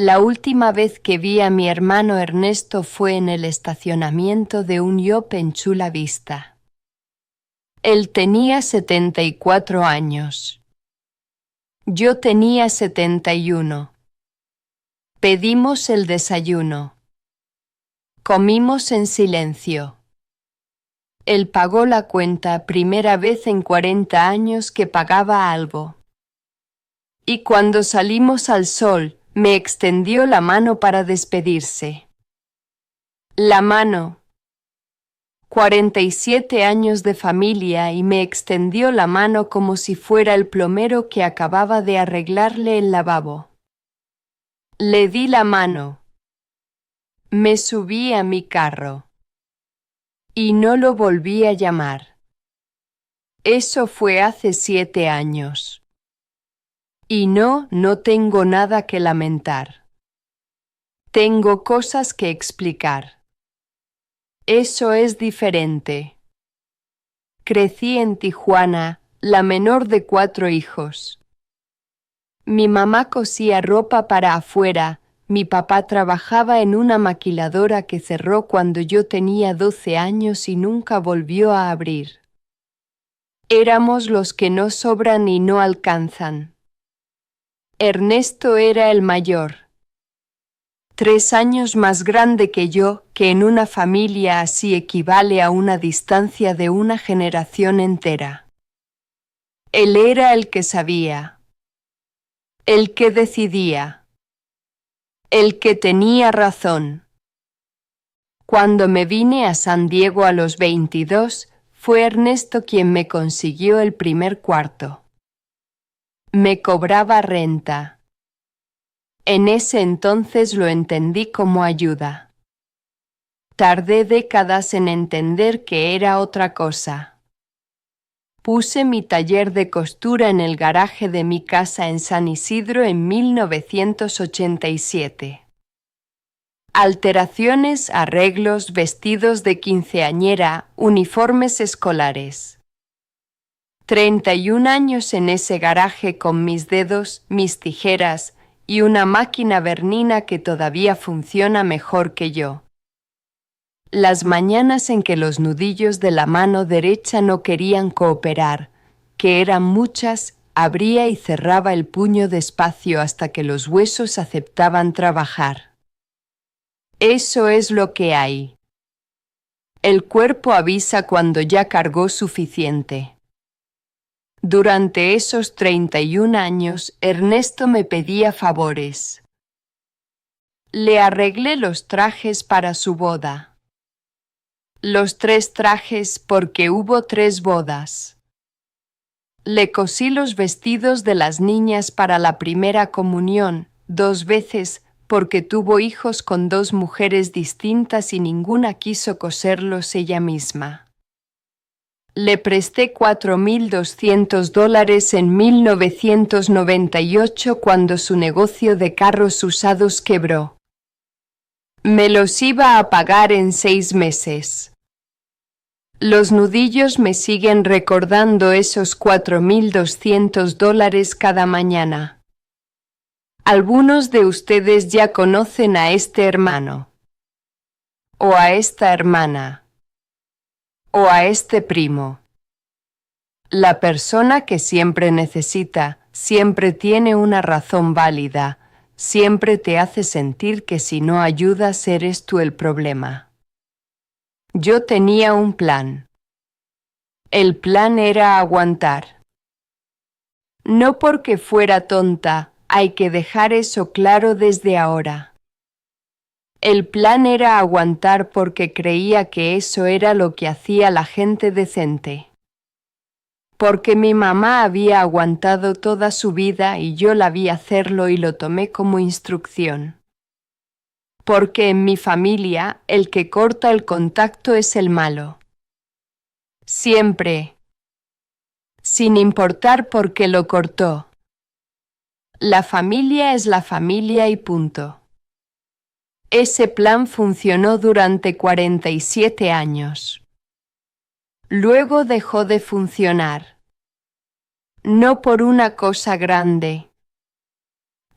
La última vez que vi a mi hermano Ernesto fue en el estacionamiento de un Yop en Chula Vista. Él tenía 74 años. Yo tenía 71. Pedimos el desayuno. Comimos en silencio. Él pagó la cuenta, primera vez en 40 años que pagaba algo. Y cuando salimos al sol, me extendió la mano para despedirse. La mano. 47 años de familia y me extendió la mano como si fuera el plomero que acababa de arreglarle el lavabo. Le di la mano. Me subí a mi carro. Y no lo volví a llamar. Eso fue hace 7 años. Y no tengo nada que lamentar. Tengo cosas que explicar. Eso es diferente. Crecí en Tijuana, la menor de 4 hijos. Mi mamá cosía ropa para afuera, mi papá trabajaba en una maquiladora que cerró cuando yo tenía 12 años y nunca volvió a abrir. Éramos los que no sobran y no alcanzan. Ernesto era el mayor. 3 años más grande que yo, que en una familia así equivale a una distancia de una generación entera. Él era el que sabía, el que decidía, el que tenía razón. Cuando me vine a San Diego a los 22, fue Ernesto quien me consiguió el primer cuarto. Me cobraba renta. En ese entonces lo entendí como ayuda. Tardé décadas en entender que era otra cosa. Puse mi taller de costura en el garaje de mi casa en San Isidro en 1987. Alteraciones, arreglos, vestidos de quinceañera, uniformes escolares. 31 años en ese garaje con mis dedos, mis tijeras y una máquina Bernina que todavía funciona mejor que yo. Las mañanas en que los nudillos de la mano derecha no querían cooperar, que eran muchas, abría y cerraba el puño despacio hasta que los huesos aceptaban trabajar. Eso es lo que hay. El cuerpo avisa cuando ya cargó suficiente. Durante esos 31 años, Ernesto me pedía favores. Le arreglé los trajes para su boda. Los 3 trajes porque hubo 3 bodas. Le cosí los vestidos de las niñas para la primera comunión, 2 veces, porque tuvo hijos con 2 mujeres distintas y ninguna quiso coserlos ella misma. Le presté $4,200 en 1998 cuando su negocio de carros usados quebró. Me los iba a pagar en 6 meses. Los nudillos me siguen recordando esos $4,200 cada mañana. Algunos de ustedes ya conocen a este hermano, o a esta hermana, o a este primo. La persona que siempre necesita, siempre tiene una razón válida, siempre te hace sentir que si no ayudas eres tú el problema. Yo tenía un plan. El plan era aguantar. No porque fuera tonta, hay que dejar eso claro desde ahora. El plan era aguantar porque creía que eso era lo que hacía la gente decente. Porque mi mamá había aguantado toda su vida y yo la vi hacerlo y lo tomé como instrucción. Porque en mi familia el que corta el contacto es el malo. Siempre. Sin importar por qué lo cortó. La familia es la familia y punto. Ese plan funcionó durante 47 años. Luego dejó de funcionar. No por una cosa grande.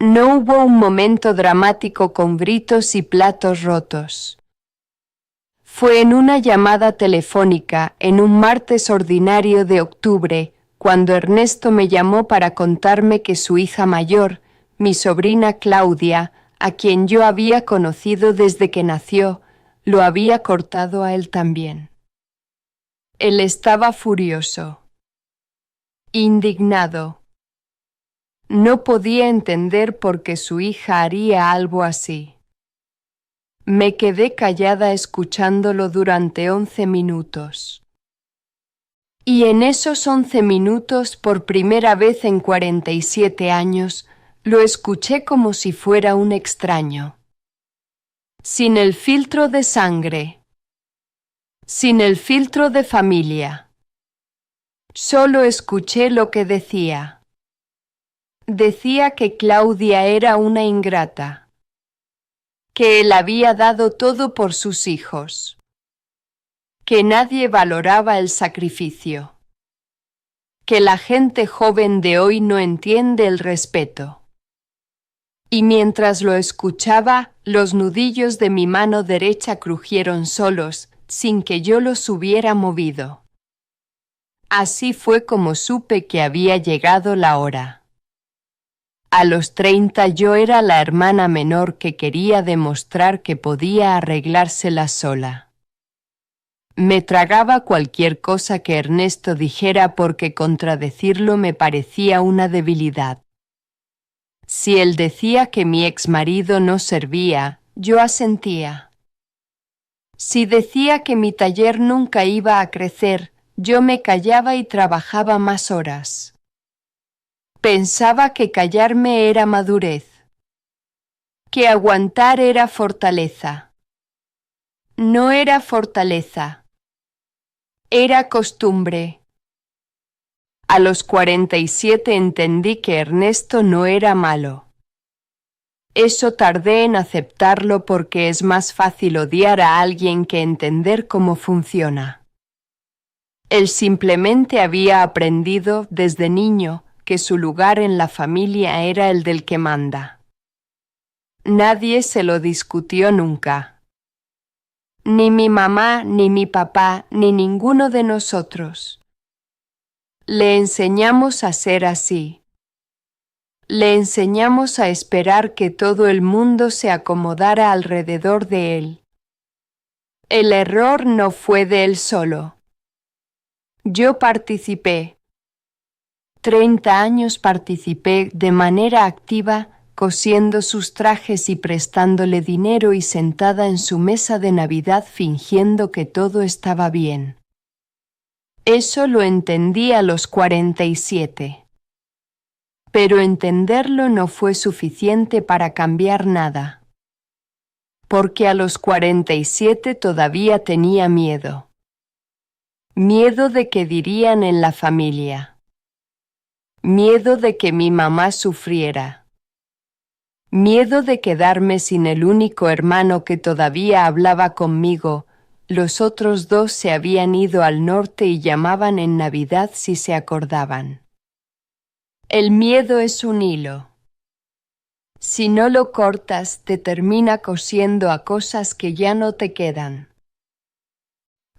No hubo un momento dramático con gritos y platos rotos. Fue en una llamada telefónica en un martes ordinario de octubre, cuando Ernesto me llamó para contarme que su hija mayor, mi sobrina Claudia, a quien yo había conocido desde que nació, lo había cortado a él también. Él estaba furioso, indignado. No podía entender por qué su hija haría algo así. Me quedé callada escuchándolo durante 11 minutos. Y en esos 11 minutos, por primera vez en 47 años, lo escuché como si fuera un extraño. Sin el filtro de sangre. Sin el filtro de familia. Solo escuché lo que decía. Decía que Claudia era una ingrata, que él había dado todo por sus hijos, que nadie valoraba el sacrificio, que la gente joven de hoy no entiende el respeto. Y mientras lo escuchaba, los nudillos de mi mano derecha crujieron solos, sin que yo los hubiera movido. Así fue como supe que había llegado la hora. A los 30 yo era la hermana menor que quería demostrar que podía arreglársela sola. Me tragaba cualquier cosa que Ernesto dijera porque contradecirlo me parecía una debilidad. Si él decía que mi exmarido no servía, yo asentía. Si decía que mi taller nunca iba a crecer, yo me callaba y trabajaba más horas. Pensaba que callarme era madurez, que aguantar era fortaleza. No era fortaleza, era costumbre. A los 47 entendí que Ernesto no era malo. Eso tardé en aceptarlo porque es más fácil odiar a alguien que entender cómo funciona. Él simplemente había aprendido desde niño que su lugar en la familia era el del que manda. Nadie se lo discutió nunca. Ni mi mamá, ni mi papá, ni ninguno de nosotros. Le enseñamos a ser así. Le enseñamos a esperar que todo el mundo se acomodara alrededor de él. El error no fue de él solo. Yo participé. 30 años participé de manera activa, cosiendo sus trajes y prestándole dinero y sentada en su mesa de Navidad fingiendo que todo estaba bien. Eso lo entendí a los 47. Pero entenderlo no fue suficiente para cambiar nada. Porque a los 47 todavía tenía miedo. Miedo de que dirían en la familia. Miedo de que mi mamá sufriera. Miedo de quedarme sin el único hermano que todavía hablaba conmigo. Los otros dos se habían ido al norte y llamaban en Navidad si se acordaban. El miedo es un hilo. Si no lo cortas, te termina cosiendo a cosas que ya no te quedan.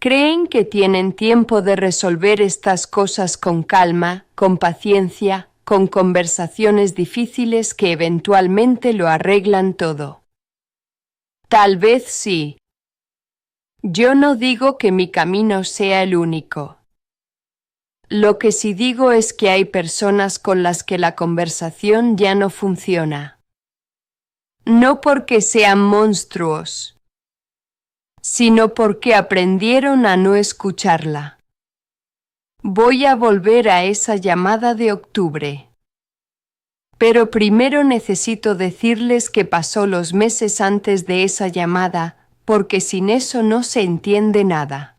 Creen que tienen tiempo de resolver estas cosas con calma, con paciencia, con conversaciones difíciles que eventualmente lo arreglan todo. Tal vez sí. Yo no digo que mi camino sea el único. Lo que sí digo es que hay personas con las que la conversación ya no funciona. No porque sean monstruos, sino porque aprendieron a no escucharla. Voy a volver a esa llamada de octubre. Pero primero necesito decirles qué pasó los meses antes de esa llamada, porque sin eso no se entiende nada.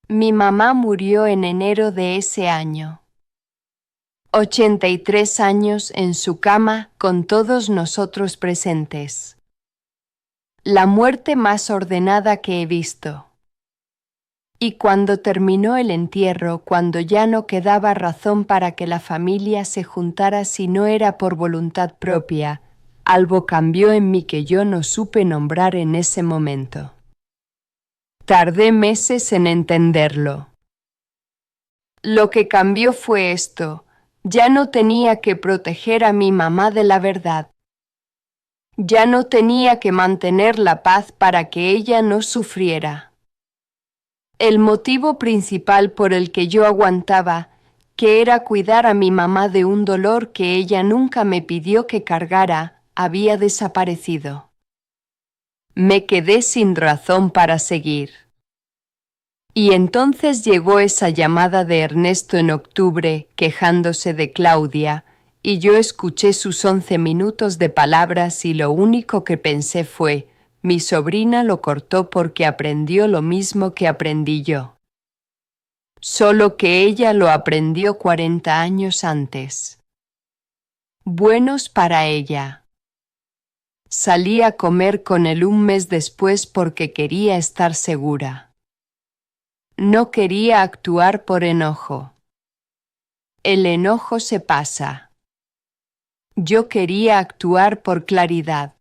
Mi mamá murió en enero de ese año. 83 años en su cama con todos nosotros presentes. La muerte más ordenada que he visto. Y cuando terminó el entierro, cuando ya no quedaba razón para que la familia se juntara si no era por voluntad propia, algo cambió en mí que yo no supe nombrar en ese momento. Tardé meses en entenderlo. Lo que cambió fue esto: ya no tenía que proteger a mi mamá de la verdad. Ya no tenía que mantener la paz para que ella no sufriera. El motivo principal por el que yo aguantaba, que era cuidar a mi mamá de un dolor que ella nunca me pidió que cargara, había desaparecido. Me quedé sin razón para seguir. Y entonces llegó esa llamada de Ernesto en octubre, quejándose de Claudia, y yo escuché sus 11 minutos de palabras y lo único que pensé fue: mi sobrina lo cortó porque aprendió lo mismo que aprendí yo. Solo que ella lo aprendió 40 años antes. Buenos para ella. Salí a comer con él un mes después porque quería estar segura. No quería actuar por enojo. El enojo se pasa. Yo quería actuar por claridad.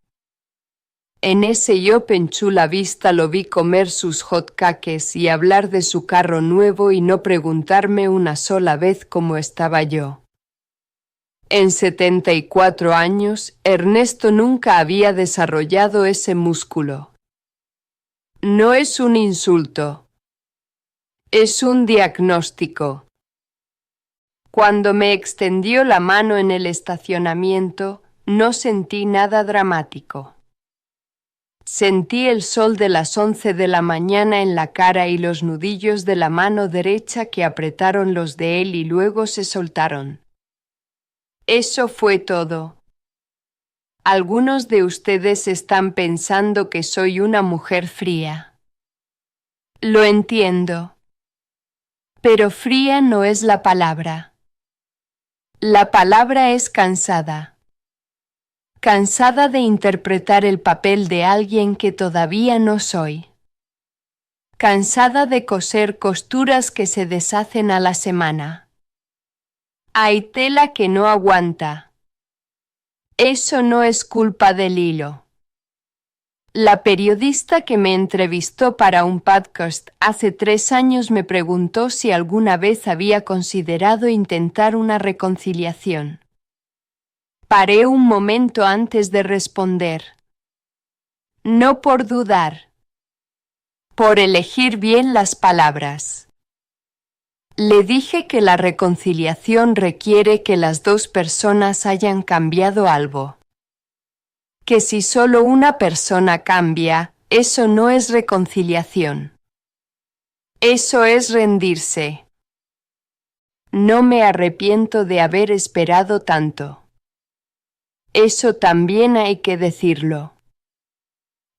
En ese yo penchú la vista lo vi comer sus hot cakes y hablar de su carro nuevo y no preguntarme una sola vez cómo estaba yo. En 74 años, Ernesto nunca había desarrollado ese músculo. No es un insulto. Es un diagnóstico. Cuando me extendió la mano en el estacionamiento, no sentí nada dramático. Sentí el sol de las 11 de la mañana en la cara y los nudillos de la mano derecha que apretaron los de él y luego se soltaron. Eso fue todo. Algunos de ustedes están pensando que soy una mujer fría. Lo entiendo. Pero fría no es la palabra. La palabra es cansada. Cansada de interpretar el papel de alguien que todavía no soy. Cansada de coser costuras que se deshacen a la semana. Hay tela que no aguanta. Eso no es culpa del hilo. La periodista que me entrevistó para un podcast hace 3 años me preguntó si alguna vez había considerado intentar una reconciliación. Paré un momento antes de responder. No por dudar. Por elegir bien las palabras. Le dije que la reconciliación requiere que las dos personas hayan cambiado algo. Que si solo una persona cambia, eso no es reconciliación. Eso es rendirse. No me arrepiento de haber esperado tanto. Eso también hay que decirlo.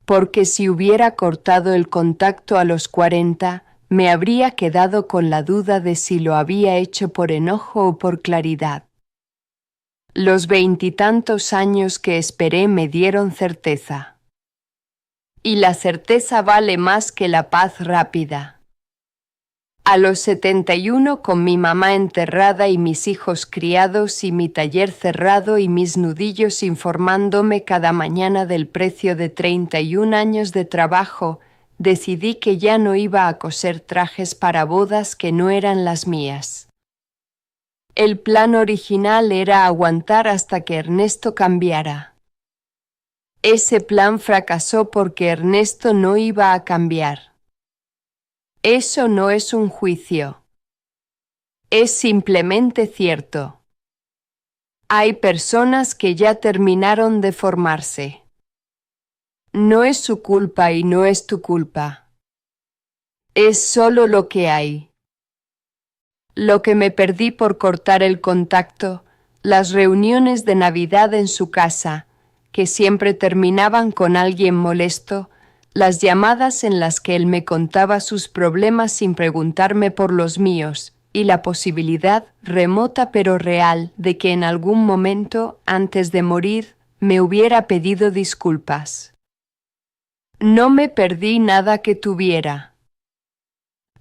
Porque si hubiera cortado el contacto a los 40, me habría quedado con la duda de si lo había hecho por enojo o por claridad. Los 20 y tantos años que esperé me dieron certeza. Y la certeza vale más que la paz rápida. A los 71, con mi mamá enterrada y mis hijos criados y mi taller cerrado y mis nudillos informándome cada mañana del precio de 31 años de trabajo, decidí que ya no iba a coser trajes para bodas que no eran las mías. El plan original era aguantar hasta que Ernesto cambiara. Ese plan fracasó porque Ernesto no iba a cambiar. Eso no es un juicio. Es simplemente cierto. Hay personas que ya terminaron de formarse. No es su culpa y no es tu culpa. Es solo lo que hay. Lo que me perdí por cortar el contacto, las reuniones de Navidad en su casa, que siempre terminaban con alguien molesto, las llamadas en las que él me contaba sus problemas sin preguntarme por los míos, y la posibilidad, remota pero real, de que en algún momento, antes de morir, me hubiera pedido disculpas. No me perdí nada que tuviera.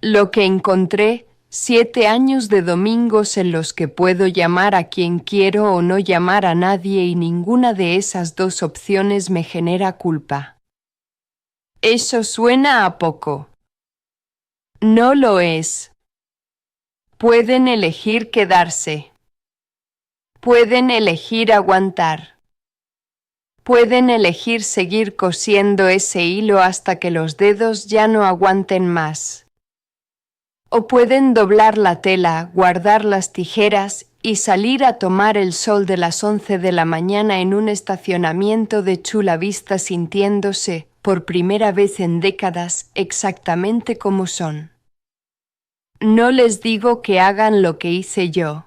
Lo que encontré, 7 años de domingos en los que puedo llamar a quien quiero o no llamar a nadie y ninguna de esas dos opciones me genera culpa. Eso suena a poco. No lo es. Pueden elegir quedarse. Pueden elegir aguantar. Pueden elegir seguir cosiendo ese hilo hasta que los dedos ya no aguanten más. O pueden doblar la tela, guardar las tijeras y salir a tomar el sol de las 11 de la mañana en un estacionamiento de Chula Vista sintiéndose, por primera vez en décadas, exactamente como son. No les digo que hagan lo que hice yo.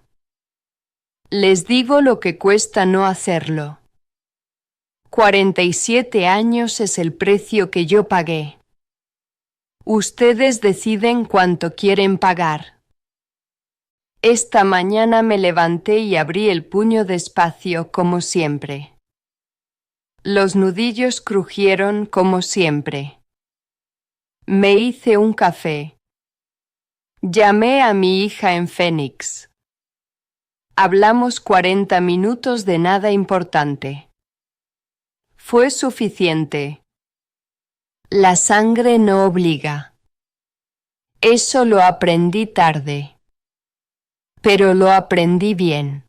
Les digo lo que cuesta no hacerlo. 47 años es el precio que yo pagué. Ustedes deciden cuánto quieren pagar. Esta mañana me levanté y abrí el puño despacio como siempre. Los nudillos crujieron como siempre. Me hice un café. Llamé a mi hija en Phoenix. Hablamos 40 minutos de nada importante. Fue suficiente. La sangre no obliga. Eso lo aprendí tarde. Pero lo aprendí bien.